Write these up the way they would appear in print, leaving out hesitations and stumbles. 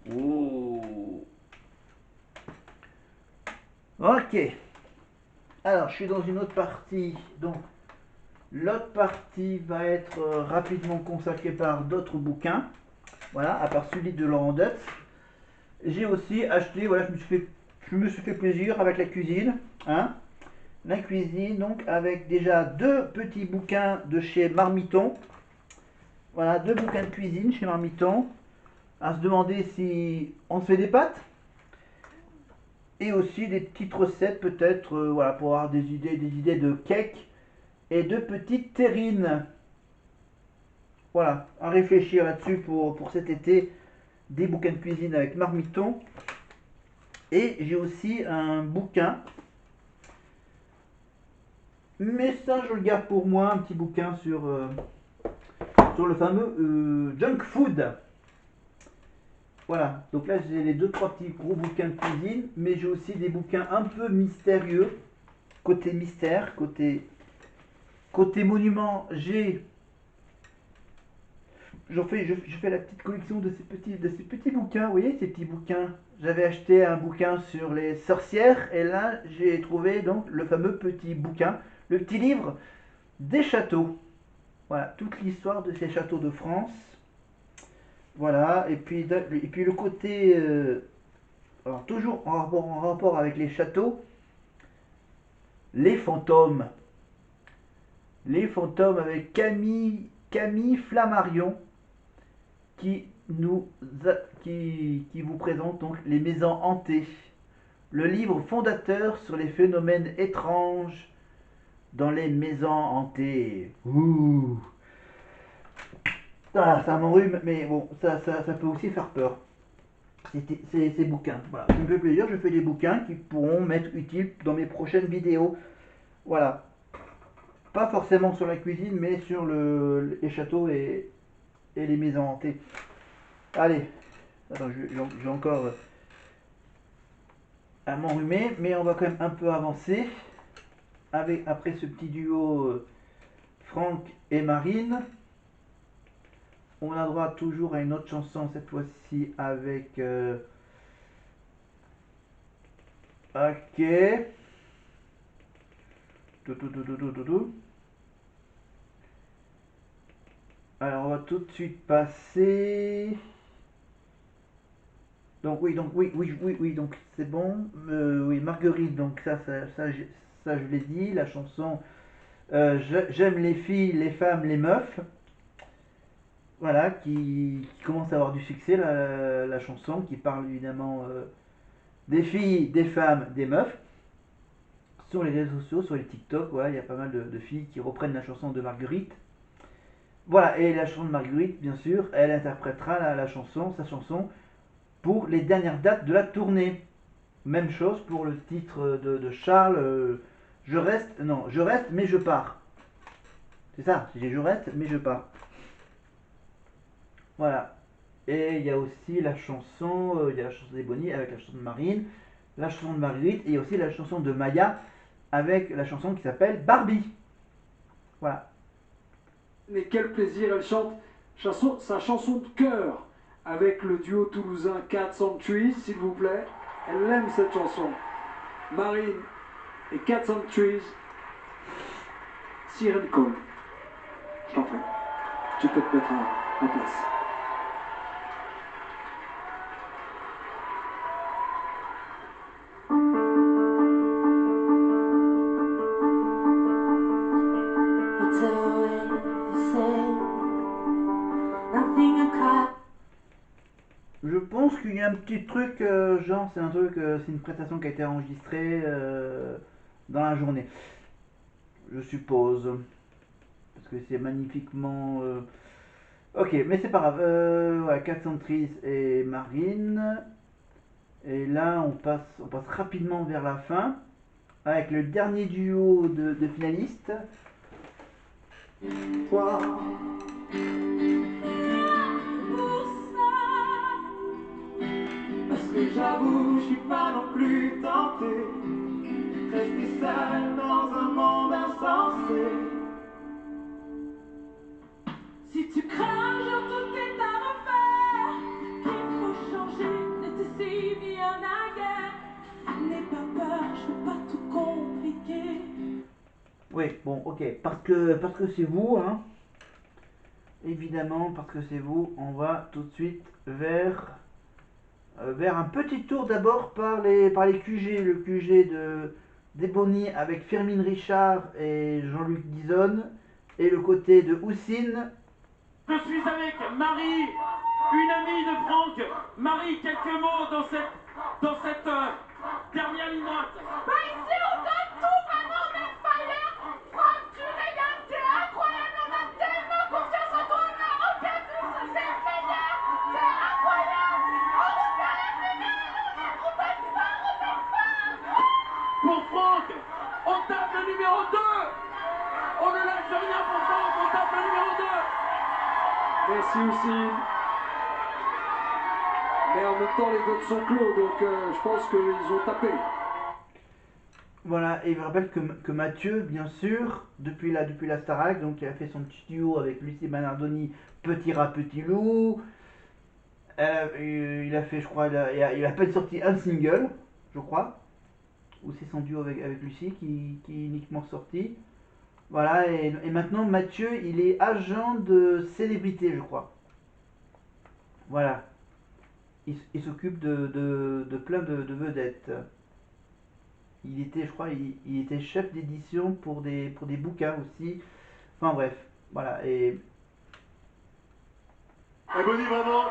Oh. Ok. Alors, je suis dans une autre partie. Donc, l'autre partie va être rapidement consacrée par d'autres bouquins. Voilà, à part celui de Laurent Deutz. J'ai aussi acheté, voilà, je me suis fait plaisir avec la cuisine. Hein, la cuisine, donc, avec déjà deux petits bouquins de chez Marmiton. Voilà, deux bouquins de cuisine chez Marmiton. À se demander si on se fait des pâtes. Et aussi des petites recettes, peut-être, voilà, pour avoir des idées de cake et de petites terrines. Voilà, à réfléchir là-dessus pour cet été, des bouquins de cuisine avec Marmiton. Et j'ai aussi un bouquin, mais ça je le garde pour moi, un petit bouquin sur le fameux junk food. Voilà, donc là j'ai les deux trois petits gros bouquins de cuisine, mais j'ai aussi des bouquins un peu mystérieux, côté mystère, côté monument. Je fais la petite collection de ces petits bouquins, vous voyez ces petits bouquins. J'avais acheté un bouquin sur les sorcières et là j'ai trouvé donc le fameux petit bouquin, le petit livre des châteaux. Voilà, toute l'histoire de ces châteaux de France. Voilà, et puis le côté, alors toujours en rapport avec les châteaux, les fantômes. Les fantômes avec Camille Flammarion qui nous qui vous présente donc les maisons hantées. Le livre fondateur sur les phénomènes étranges dans les maisons hantées. Ouh. Ah, ça m'enrhume, mais bon, ça peut aussi faire peur. Ces bouquins. Voilà, ça me fait plaisir, je fais des bouquins qui pourront m'être utiles dans mes prochaines vidéos. Voilà. Pas forcément sur la cuisine, mais sur les châteaux et les maisons hantées. Allez, attends, j'ai encore à m'enrhumer, mais on va quand même un peu avancer. Après ce petit duo Franck et Marine, on a droit toujours à une autre chanson, cette fois-ci avec... ok. Tout, tout, tout, tout, tout, tout, tout. Alors on va tout de suite passer... Donc oui, donc c'est bon. Oui, Marguerite, donc ça je l'ai dit. La chanson J'aime les filles, les femmes, les meufs. Voilà, qui commence à avoir du succès, la chanson, qui parle évidemment des filles, des femmes, des meufs. Sur les réseaux sociaux, sur les TikTok, voilà, il y a pas mal de filles qui reprennent la chanson de Marguerite. Voilà, et la chanson de Marguerite, bien sûr, elle interprétera sa chanson, pour les dernières dates de la tournée. Même chose pour le titre de Charles, je reste mais je pars. C'est ça, je reste mais je pars. Voilà. Et il y a aussi il y a la chanson des Bonnie avec la chanson de Marine, la chanson de Marguerite, et il y a aussi la chanson de Maya avec la chanson qui s'appelle Barbie. Voilà. Mais quel plaisir, elle chante sa chanson de cœur avec le duo toulousain Cat Trees, s'il vous plaît. Elle aime cette chanson. Marine et Cat Trees, Siren Call. Je t'en prie, tu peux te mettre en place. Je pense qu'il y a un petit truc, genre c'est une prestation qui a été enregistrée dans la journée. Je suppose. Parce que c'est magnifiquement. Ok, mais c'est pas grave. Ouais, 430 et Marine. Et là, on passe rapidement vers la fin. Avec le dernier duo de finalistes. Toi, parce que j'avoue, je suis pas non plus tenté. Rester seul dans un monde insensé. Si tu crains, genre tout est à refaire, qu'il faut changer Oui, bon, ok. Parce que c'est vous, hein. Évidemment, parce que c'est vous, on va tout de suite vers un petit tour d'abord par les QG. Le QG d'Ebony avec Firmin Richard et Jean-Luc Dizon. Et le côté de Houssine. Je suis avec Marie, une amie de Franck. Marie, quelques mots dans cette dernière ligne droite. Bah ici on donne tout vraiment, on est fire. Franck, tu rayonnes, t'es incroyable, on a tellement confiance en toi, on n'a aucun doute, c'est le meilleur, c'est incroyable. En route vers la finale, on t'aime fort, on t'aime fort. Pour Franck, on tape le numéro 2. On ne lâche rien pour Franck, on tape le numéro 2. Merci Houssine. Mais en même temps, les votes sont clos, donc je pense qu'ils ont tapé. Voilà, et je rappelle que Mathieu, bien sûr, depuis la Starac, donc il a fait son petit duo avec Lucie Bernardoni, Petit Rat, Petit Loup. Il a fait, je crois, il a à peine sorti un single, je crois. Ou c'est son duo avec Lucie qui est uniquement sorti. Voilà, et maintenant Mathieu, il est agent de célébrité, je crois. Voilà. Il s'occupe de plein de vedettes. Il était, je crois, il était chef d'édition pour des bouquins aussi. Enfin bref, voilà. Et Ebony, vraiment,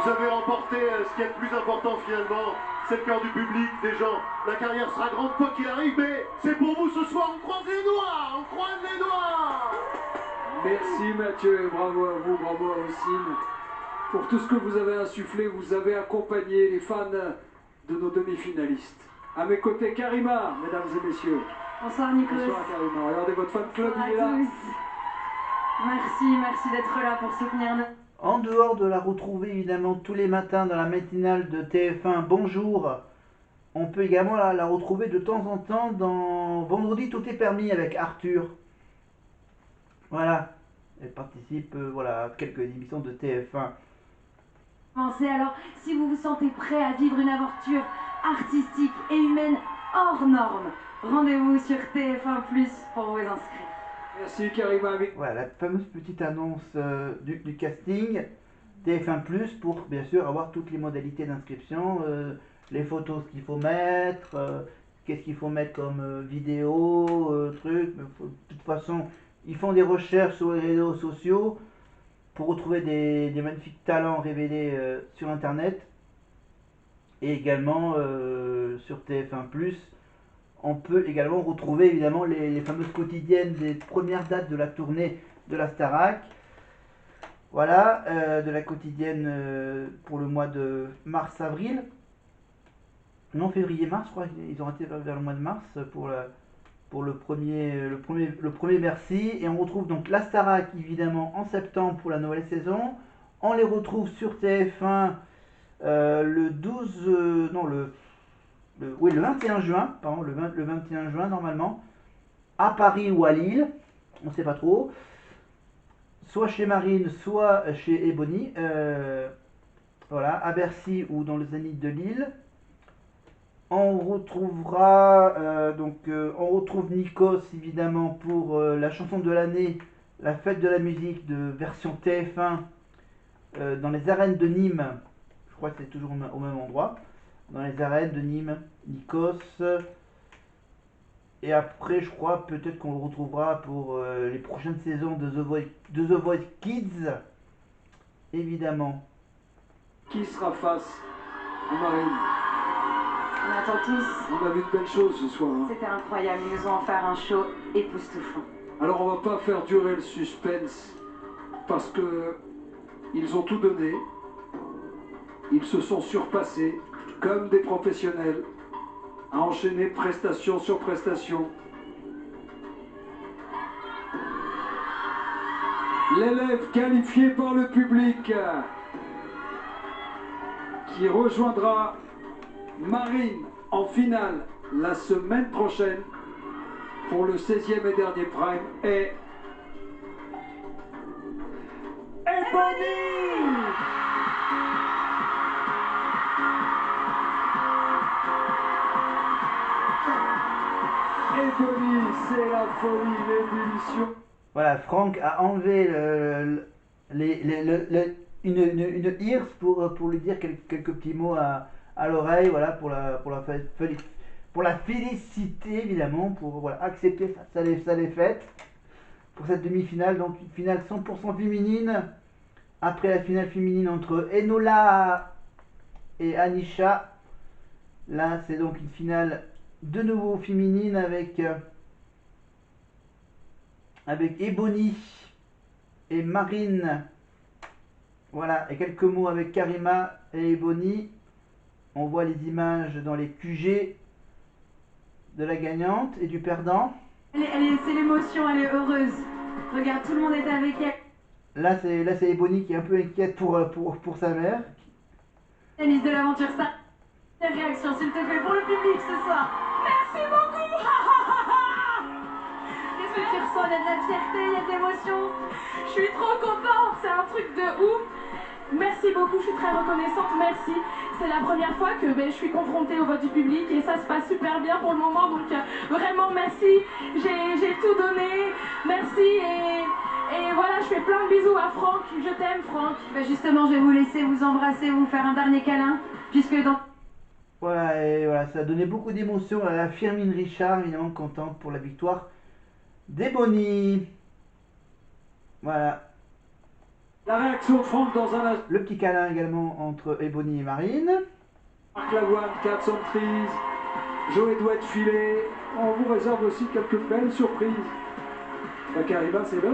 vous avez remporté ce qui est le plus important finalement, c'est le cœur du public, des gens. La carrière sera grande quoi qu'il arrive, mais c'est pour vous ce soir, on croise les doigts, on croise les doigts. Merci Mathieu et bravo à vous, bravo à Houssine. Pour tout ce que vous avez insufflé, vous avez accompagné les fans de nos demi-finalistes. À mes côtés, Karima, mesdames et messieurs. Bonsoir Nicolas. Bonsoir Karima, regardez votre fan club, Bonsoir il est à là. tous. Merci d'être là pour soutenir nous. en dehors de la retrouver évidemment tous les matins dans la matinale de TF1 Bonjour, on peut également la retrouver de temps en temps dans Vendredi Tout est permis avec Arthur. Voilà, elle participe voilà, à quelques émissions de TF1. Alors, si vous vous sentez prêt à vivre une aventure artistique et humaine hors norme, rendez-vous sur TF1+ pour vous inscrire. Merci Karima. Voilà, la fameuse petite annonce du casting TF1+, pour bien sûr avoir toutes les modalités d'inscription, les photos, ce qu'il faut mettre, qu'est-ce qu'il faut mettre comme vidéo, truc. De toute façon, ils font des recherches sur les réseaux sociaux pour retrouver des magnifiques talents révélés sur Internet. Et également sur TF1+, on peut également retrouver évidemment les fameuses quotidiennes des premières dates de la tournée de la Starac. Voilà, de la quotidienne pour le mois de mars-avril. Non, février-mars, je crois qu'ils ont été vers le mois de mars pour le premier merci. Et on retrouve donc la Starac évidemment en septembre pour la nouvelle saison. On les retrouve sur TF1 le 12, non le 21 juin, pardon, le 21 juin normalement, à Paris ou à Lille, on ne sait pas trop, soit chez Marine, soit chez Ebony, voilà, à Bercy ou dans le Zénith de Lille. On retrouvera on retrouve Nikos évidemment pour la chanson de l'année, la fête de la musique de version TF1 dans les arènes de Nîmes. Je crois que c'est toujours au même endroit, dans les arènes de Nîmes, Nikos. Et après, je crois peut-être qu'on le retrouvera pour les prochaines saisons de The Voice Kids, évidemment. Qui sera face à Marine? On attend tous. On a vu de belles choses ce soir. Hein. C'était incroyable, ils nous ont offert un show époustouflant. Alors on va pas faire durer le suspense parce que ils ont tout donné. Ils se sont surpassés comme des professionnels à enchaîner prestation sur prestation. L'élève qualifié par le public qui rejoindra Marine en finale la semaine prochaine pour le 16e et dernier prime est Ebony. Ebony, c'est la la folie, l'ébullition. Voilà, Franck a enlevé une hirse pour lui dire quelques petits mots à l'oreille, voilà, pour la féliciter évidemment, pour voilà, accepter sa défaite pour cette demi-finale, donc une finale 100% féminine, après la finale féminine entre Enola et Anisha. Là c'est donc une finale de nouveau féminine avec Ebony et Marine. Voilà, et quelques mots avec Karima et Ebony. On voit les images dans les QG de la gagnante et du perdant. C'est l'émotion, elle est heureuse. Regarde, tout le monde est avec elle. Là c'est Ebony qui est un peu inquiète pour sa mère. Alice de l'aventure, ça. Quelle réaction, s'il te plaît, pour le public ce soir. Merci beaucoup. Qu'est-ce que tu ressens? Il y a de la fierté, il y a de l'émotion. Je suis trop contente, c'est un truc de ouf. Merci beaucoup, je suis très reconnaissante, merci. C'est la première fois que je suis confrontée au vote du public et ça se passe super bien pour le moment, donc vraiment merci. J'ai tout donné, merci et voilà, je fais plein de bisous à Franck, je t'aime Franck. Justement, je vais vous laisser vous embrasser, vous faire un dernier câlin, puisque dans... Voilà, et voilà, ça a donné beaucoup d'émotion à la Firmin Richard, évidemment contente pour la victoire d'Ebony. Voilà. La réaction de Franck dans un instant. Le petit câlin également entre Ebony et Marine. Marc Lavoine, 4 Trees. Joey doit être filé. On vous réserve aussi quelques belles surprises. Karima, c'est là.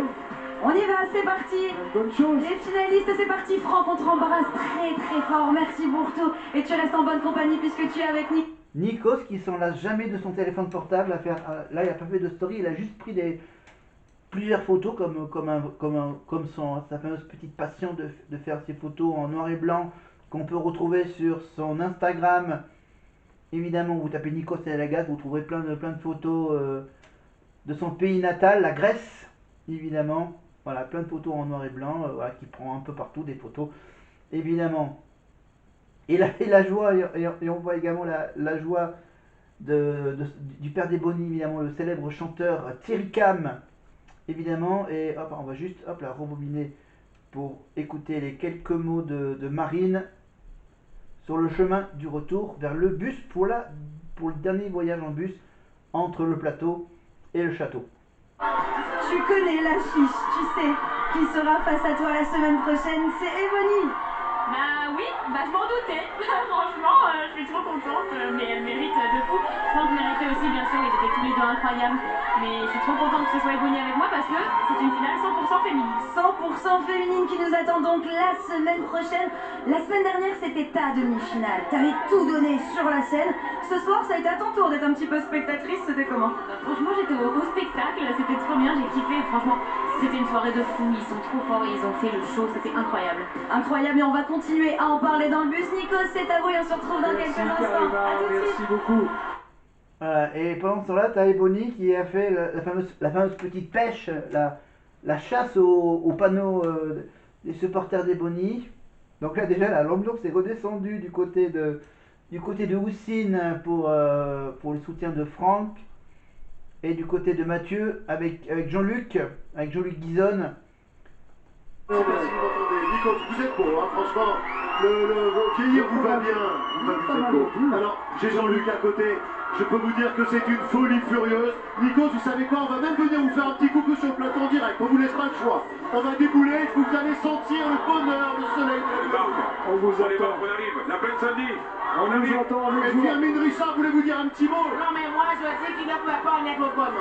On y va, c'est parti. Bonne chose. Les finalistes, c'est parti. Franck, on te rembrasse très très fort. Merci pour tout. Et tu restes en bonne compagnie puisque tu es avec Nick. Nikos qui s'en lasse jamais de son téléphone portable. Là, il n'a pas fait de story, il a juste pris plusieurs photos comme sa fameuse petite passion de faire ses photos en noir et blanc qu'on peut retrouver sur son Instagram. Évidemment, vous tapez Nikos Aliagas, vous trouverez plein de photos de son pays natal, la Grèce, évidemment. Voilà, plein de photos en noir et blanc, voilà, qui prend un peu partout des photos, évidemment. Et la joie, et on voit également la joie du père d'Ebony, évidemment, le célèbre chanteur Thierry Cam, évidemment. Et hop, on va juste la rebobiner pour écouter les quelques mots de Marine sur le chemin du retour vers le bus pour le dernier voyage en bus entre le plateau et le château. Tu connais l'affiche, tu sais, qui sera face à toi la semaine prochaine, c'est Ebony. Bah oui, je m'en doutais. Franchement, je suis trop contente, mais elle mérite de fou. Franck méritait aussi, bien sûr, ils étaient tous les deux incroyables. Mais je suis trop contente que ce soit Ebony avec moi parce que c'est une finale 100% féminine. 100% féminine qui nous attend donc la semaine prochaine. La semaine dernière, c'était ta demi-finale. T'avais tout donné sur la scène. Ce soir, ça a été à ton tour d'être un petit peu spectatrice. C'était comment? Franchement, j'étais au spectacle, c'était trop bien, j'ai kiffé. Franchement, c'était une soirée de fou. Ils sont trop forts, ils ont fait le show, c'était incroyable. Incroyable, et on va continuer à en parler dans le bus. Nikos, c'est à vous et on se retrouve dans quelques instants. À tout de suite. Merci beaucoup. Voilà, et pendant ce temps-là, tu as Ebony qui a fait la fameuse petite pêche, la chasse au panneau des supporters d'Ebony. Donc là déjà, l'ambiance est redescendue du côté de Houssine pour le soutien de Franck. Et du côté de Mathieu avec Jean-Luc Guizonne. Je sais pas si vous m'entendez. Nikos, vous êtes beau, hein, franchement. Le vieillir vous va bien. Vous êtes beau. Alors, j'ai Jean-Luc à côté. Je peux vous dire que c'est une folie furieuse. Nikos, vous savez quoi? On va même venir vous faire un petit coucou sur le plateau en direct. On vous laissera le choix. On va débouler. Vous allez sentir le bonheur, le soleil de la vie. On vous On attend. arrive. La pleine samedi. On vous entend avec Et joie. Firmin Richard voulait vous dire un petit mot. Non mais moi je sais qu'il ne peut pas en être comme.